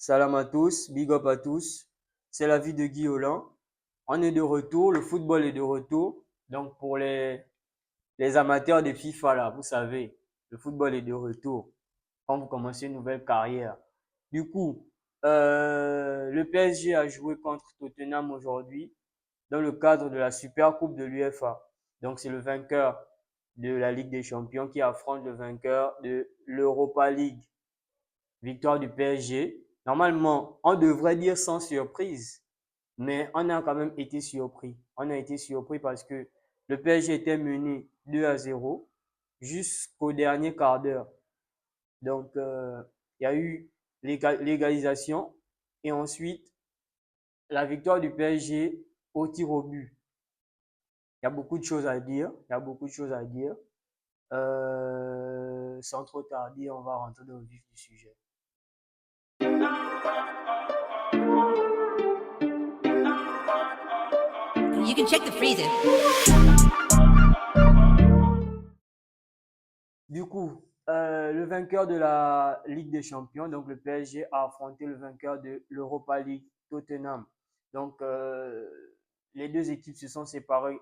Salam à tous, big up à tous. C'est la vie de Guy Holland. On est de retour, le football est de retour. Donc pour les amateurs de FIFA là, vous savez, le football est de retour quand vous commencez une nouvelle carrière. Du coup, le PSG a joué contre Tottenham aujourd'hui dans le cadre de la Super Coupe de l'UEFA. Donc c'est le vainqueur de la Ligue des Champions qui affronte le vainqueur de l'Europa League. Victoire du PSG. Normalement, on devrait dire sans surprise, mais on a quand même été surpris. On a été surpris parce que le PSG était mené 2-0 jusqu'au dernier quart d'heure. Donc, il y a eu l'égalisation et ensuite la victoire du PSG au tir au but. Il y a beaucoup de choses à dire. Il y a beaucoup de choses à dire. Sans trop tarder, on va rentrer dans le vif du sujet. You can check the freezer. Du coup, le vainqueur de la Ligue des Champions, donc le PSG, a affronté le vainqueur de l'Europa League, Tottenham. Donc, les deux équipes se sont séparées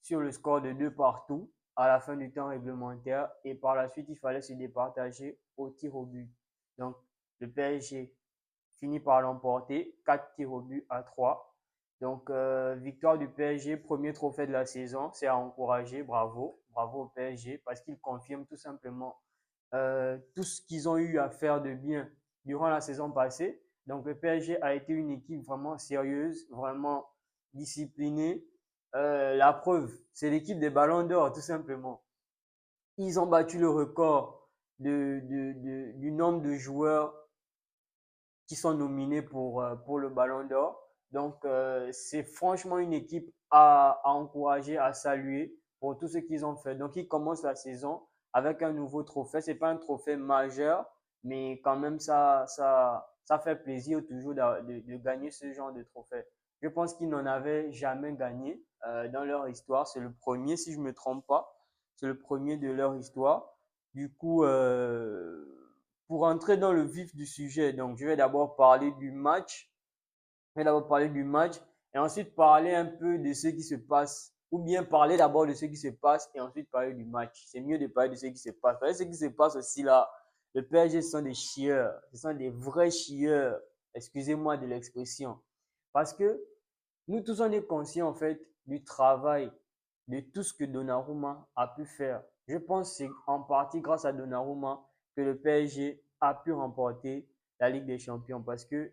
sur le score de 2 partout à la fin du temps réglementaire et par la suite, il fallait se départager au tir au but. Donc, le PSG finit par l'emporter, 4 tirs au but à 3. Donc, victoire du PSG, premier trophée de la saison, c'est à encourager, bravo, bravo au PSG, parce qu'il confirme tout simplement tout ce qu'ils ont eu à faire de bien durant la saison passée. Donc, le PSG a été une équipe vraiment sérieuse, vraiment disciplinée. La preuve, c'est l'équipe des Ballons d'Or, tout simplement. Ils ont battu le record du nombre de joueurs qui sont nominés pour le Ballon d'Or. Donc, c'est franchement une équipe à encourager, à saluer pour tout ce qu'ils ont fait. Donc, ils commencent la saison avec un nouveau trophée. C'est pas un trophée majeur, mais quand même, ça fait plaisir toujours de gagner ce genre de trophée. Je pense qu'ils n'en avaient jamais gagné dans leur histoire. C'est le premier, si je me trompe pas. C'est le premier de leur histoire. Du coup, pour entrer dans le vif du sujet, donc je vais d'abord parler du match. Je vais d'abord parler du match et ensuite parler un peu de ce qui se passe. Ou bien parler d'abord de ce qui se passe et ensuite parler du match. C'est mieux de parler de ce qui se passe. Parce que ce qui se passe aussi là, le PSG, ce sont des chieurs. Ce sont des vrais chieurs. Excusez-moi de l'expression. Parce que nous tous, on est conscients en fait du travail, de tout ce que Donnarumma a pu faire. Je pense que c'est en partie grâce à Donnarumma que le PSG a pu remporter la Ligue des Champions. Parce que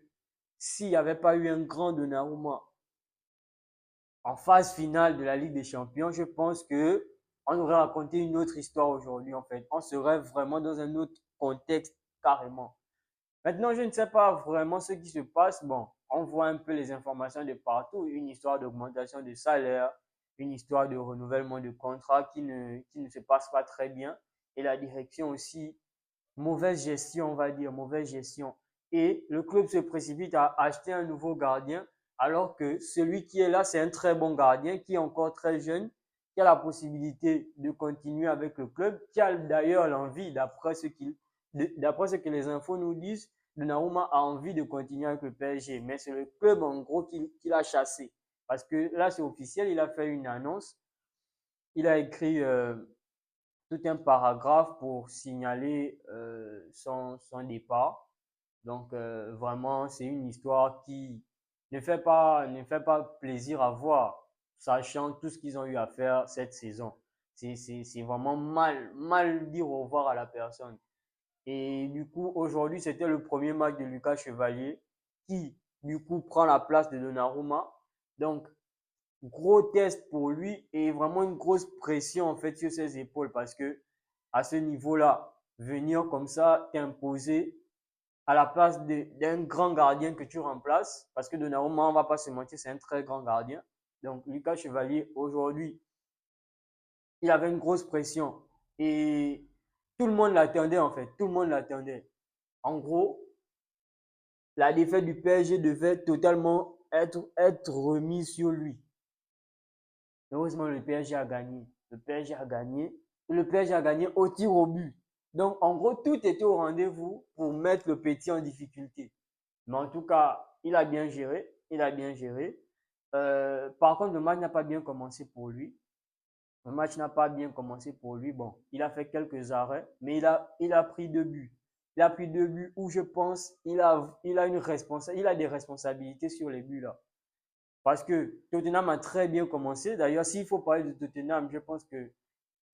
s'il n'y avait pas eu un grand Donnarumma en phase finale de la Ligue des Champions, je pense que on aurait raconté une autre histoire aujourd'hui en fait. On serait vraiment dans un autre contexte carrément. Maintenant, je ne sais pas vraiment ce qui se passe. Bon, on voit un peu les informations de partout, une histoire d'augmentation de salaire, une histoire de renouvellement de contrat qui ne se passe pas très bien. Et la direction aussi, mauvaise gestion, on va dire, mauvaise gestion. Et le club se précipite à acheter un nouveau gardien, alors que celui qui est là, c'est un très bon gardien, qui est encore très jeune, qui a la possibilité de continuer avec le club, qui a d'ailleurs l'envie, d'après ce que les infos nous disent, Donnarumma a envie de continuer avec le PSG, mais c'est le club en gros qui l'a chassé. Parce que là, c'est officiel, il a fait une annonce, il a écrit tout un paragraphe pour signaler son départ. Donc, vraiment, c'est une histoire qui ne fait pas plaisir à voir, sachant tout ce qu'ils ont eu à faire cette saison. C'est vraiment mal dire au revoir à la personne. Et du coup, aujourd'hui, c'était le premier match de Lucas Chevalier qui, du coup, prend la place de Donnarumma. Donc, gros test pour lui et vraiment une grosse pression en fait sur ses épaules parce que à ce niveau-là, venir comme ça t'imposer à la place d'un grand gardien que tu remplaces, parce que Donnarumma, on va pas se mentir, c'est un très grand gardien. Donc Lucas Chevalier, aujourd'hui, il avait une grosse pression et tout le monde l'attendait en fait, tout le monde l'attendait. En gros, la défaite du PSG devait totalement être remise sur lui. Heureusement, le PSG a gagné. Le PSG a gagné. Le PSG a gagné au tir au but. Donc, en gros, tout était au rendez-vous pour mettre le petit en difficulté. Mais en tout cas, il a bien géré. Il a bien géré. Par contre, le match n'a pas bien commencé pour lui. Le match n'a pas bien commencé pour lui. Bon, il a fait quelques arrêts, mais il a pris 2 buts. Il a pris 2 buts où je pense il a il a des responsabilités sur les buts là. Parce que Tottenham a très bien commencé. D'ailleurs, s'il faut parler de Tottenham, je pense que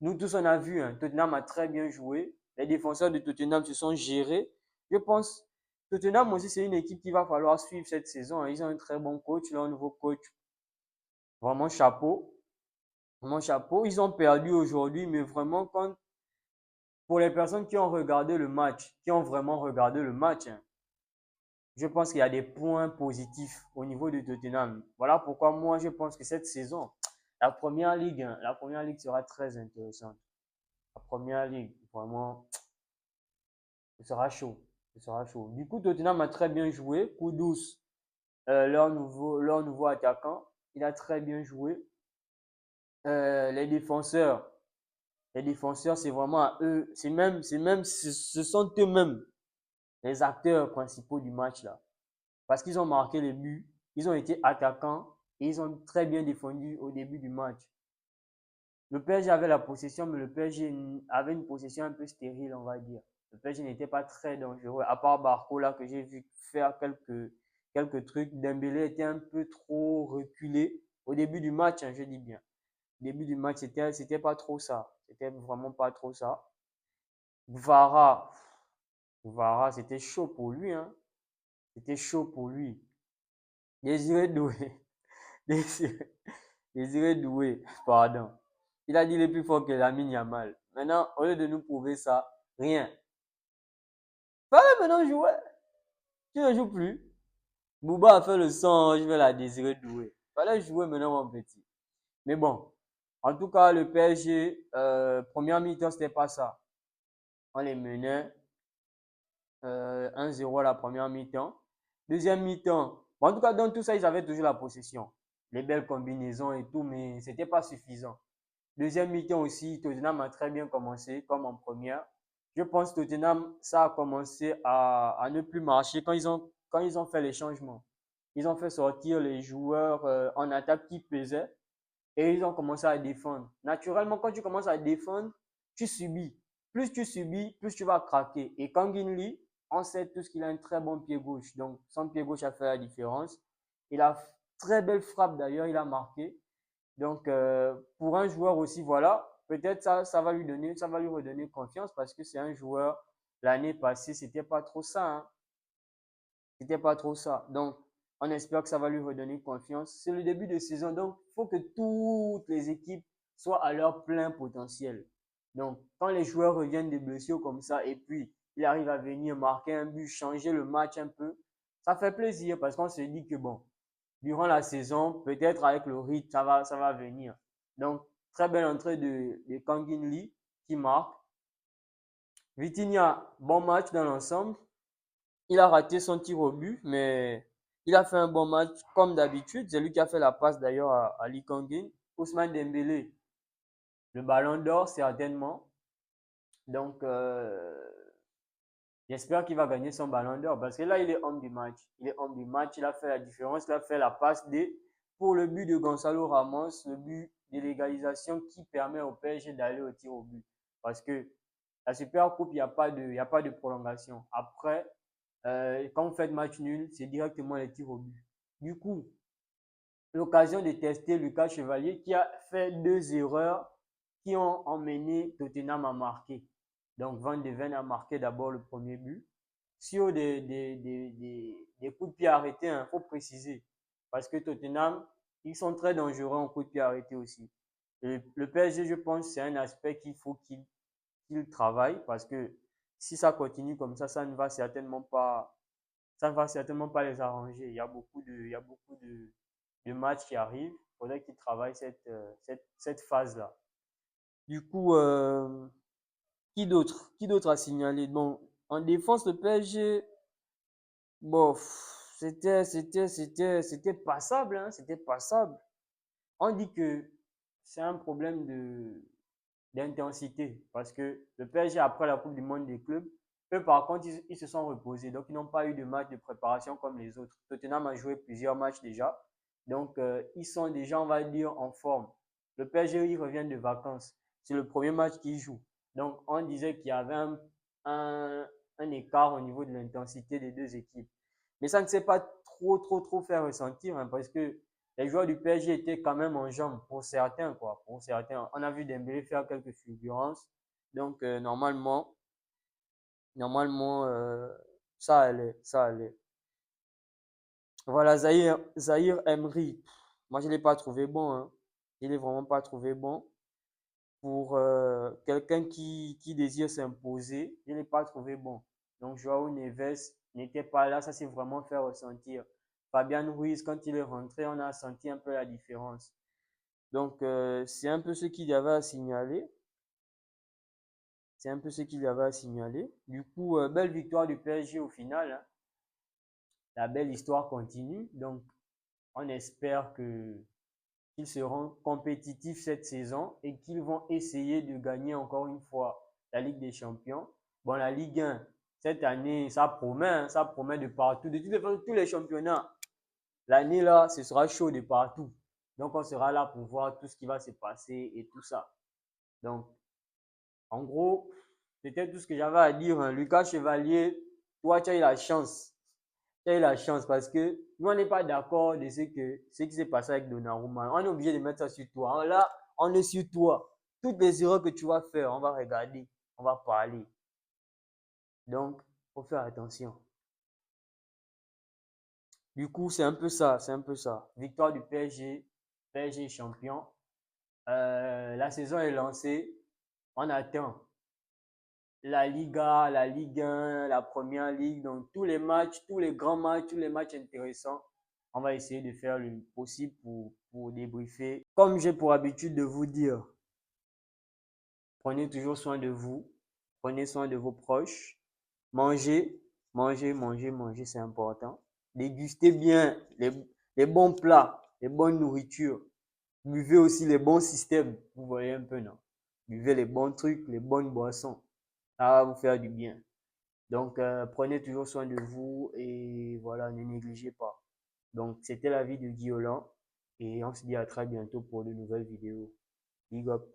nous tous on a vu, hein, Tottenham a très bien joué. Les défenseurs de Tottenham se sont gérés. Je pense Tottenham aussi, c'est une équipe qu'il va falloir suivre cette saison, hein. Ils ont un très bon coach, leur nouveau coach. Vraiment chapeau. Vraiment chapeau. Ils ont perdu aujourd'hui, mais vraiment, pour les personnes qui ont regardé le match, qui ont vraiment regardé le match, hein, je pense qu'il y a des points positifs au niveau de Tottenham. Voilà pourquoi moi, je pense que cette saison, la première ligue sera très intéressante. La première ligue, vraiment, ce sera chaud. Ce sera chaud. Du coup, Tottenham a très bien joué. Kudus, leur nouveau attaquant, il a très bien joué. Les défenseurs, c'est vraiment à eux. Ce sont eux-mêmes les acteurs principaux du match là. Parce qu'ils ont marqué les buts, ils ont été attaquants et ils ont très bien défendu au début du match. Le PSG avait la possession, mais le PSG avait une possession un peu stérile, on va dire. Le PSG n'était pas très dangereux, à part Barcola que j'ai vu faire quelques trucs. Dembélé était un peu trop reculé au début du match, hein, je dis bien. Au début du match, c'était pas trop ça. C'était vraiment pas trop ça. Vara, Vara, c'était chaud pour lui, hein. C'était chaud pour lui. Désiré Doué, Désiré, Désiré Doué, pardon. Il a dit il est plus fort que Lamine Yamal. Maintenant, au lieu de nous prouver ça, rien. Fallait maintenant jouer. Tu ne joues plus. Bouba a fait le son, je vais la désirer Doué. Fallait jouer maintenant, mon petit. Mais bon, en tout cas, le PSG, première mi-temps, c'était pas ça. On les menait 1-0 à la première mi-temps. Deuxième mi-temps, bon, en tout cas, dans tout ça, ils avaient toujours la possession. Les belles combinaisons et tout, mais c'était pas suffisant. Deuxième mi-temps aussi, Tottenham a très bien commencé, comme en première. Je pense que Tottenham, ça a commencé à ne plus marcher quand ils ont fait les changements. Ils ont fait sortir les joueurs en attaque qui pesaient et ils ont commencé à défendre. Naturellement, quand tu commences à défendre, tu subis. Plus tu subis, plus tu vas craquer. Et Kangin Lee, on sait tous qu'il a un très bon pied gauche. Donc, son pied gauche a fait la différence. Il a très belle frappe d'ailleurs, il a marqué. Donc, pour un joueur aussi, voilà, peut-être ça va ça va lui redonner confiance parce que c'est un joueur, l'année passée, c'était pas trop ça, hein. C'était pas trop ça. Donc, on espère que ça va lui redonner confiance. C'est le début de saison, donc il faut que toutes les équipes soient à leur plein potentiel. Donc, quand les joueurs reviennent des blessures comme ça et puis il arrive à venir marquer un but, changer le match un peu, ça fait plaisir parce qu'on se dit que bon, durant la saison, peut-être avec le rythme, ça va venir. Donc, très belle entrée de Kangin Lee qui marque. Vitinha, bon match dans l'ensemble. Il a raté son tir au but, mais il a fait un bon match comme d'habitude. C'est lui qui a fait la passe d'ailleurs à Lee Kangin. Ousmane Dembélé, le ballon d'or certainement. Donc, j'espère qu'il va gagner son ballon d'or parce que là, il est homme du match. Il est homme du match, il a fait la différence, il a fait la passe D pour le but de Gonzalo Ramos, le but de l'égalisation qui permet au PSG d'aller au tir au but. Parce que la Super Coupe, il y a pas de prolongation. Après, quand vous faites match nul, c'est directement les tirs au but. Du coup, l'occasion de tester Lucas Chevalier qui a fait 2 erreurs qui ont emmené Tottenham à marquer. Donc Van de Ven a marqué d'abord le premier but. Sur des coups de pied arrêtés, il hein, faut préciser. Parce que Tottenham, ils sont très dangereux en coups de pied arrêtés aussi. Et le PSG, je pense, c'est un aspect qu'il faut qu'il travaille parce que si ça continue comme ça ça ne va certainement pas les arranger. Il y a beaucoup de matchs qui arrivent. Il faudrait qu'ils travaillent cette phase-là. Du coup, qui d'autre a signalé? Bon, en défense, le PSG, bon, c'était passable, hein, c'était passable. On dit que c'est un problème d'intensité parce que le PSG, après la Coupe du Monde des clubs, Eux, par contre, ils se sont reposés. Donc, ils n'ont pas eu de match de préparation comme les autres. Tottenham a joué plusieurs matchs déjà. Donc, ils sont déjà, on va dire, en forme. Le PSG, il revient de vacances. C'est le premier match qu'ils jouent. Donc, on disait qu'il y avait un, un écart au niveau de l'intensité des deux équipes. Mais ça ne s'est pas trop fait ressentir, hein, parce que les joueurs du PSG étaient quand même en jambes pour certains, quoi. Pour certains. On a vu Dembélé faire quelques fulgurances. Donc, normalement, ça allait, ça allait. Voilà, Zahir Emery. Moi, je ne l'ai pas trouvé bon, hein. Je ne l'ai vraiment pas trouvé bon. Pour quelqu'un qui désire s'imposer, je ne l'ai pas trouvé bon. Donc, Joao Neves n'était pas là, ça s'est vraiment fait ressentir. Fabian Ruiz, quand il est rentré, on a senti un peu la différence. Donc, c'est un peu ce qu'il y avait à signaler. C'est un peu ce qu'il y avait à signaler. Du coup, belle victoire du PSG au final, hein. La belle histoire continue. Donc, on espère qu'ils seront compétitifs cette saison et qu'ils vont essayer de gagner encore une fois la Ligue des Champions. Bon, la Ligue 1, cette année, ça promet de partout. De toutes les façons, tous les championnats, l'année là, ce sera chaud de partout. Donc, on sera là pour voir tout ce qui va se passer et tout ça. Donc, en gros, c'était tout ce que j'avais à dire, hein. Lucas Chevalier, toi, tu as eu la chance. Tu as eu la chance parce que nous, on n'est pas d'accord de ce qui s'est passé avec Donnarumma. On est obligé de mettre ça sur toi. Là, on est sur toi. Toutes les erreurs que tu vas faire, on va regarder, on va parler. Donc, il faut faire attention. Du coup, c'est un peu ça, c'est un peu ça. Victoire du PSG, PSG champion. La saison est lancée. On attend la Liga, la Ligue 1, la Première Ligue, donc tous les matchs, tous les grands matchs, tous les matchs intéressants. On va essayer de faire le possible pour débriefer. Comme j'ai pour habitude de vous dire, prenez toujours soin de vous, prenez soin de vos proches, mangez, mangez, c'est important. Dégustez bien les bons plats, les bonnes nourritures. Buvez aussi les bons systèmes, vous voyez un peu, non? Buvez les bons trucs, les bonnes boissons. Ça va vous faire du bien. Donc, prenez toujours soin de vous et voilà, ne négligez pas. Donc, c'était la vie de Guy Holland et on se dit à très bientôt pour de nouvelles vidéos. Big up.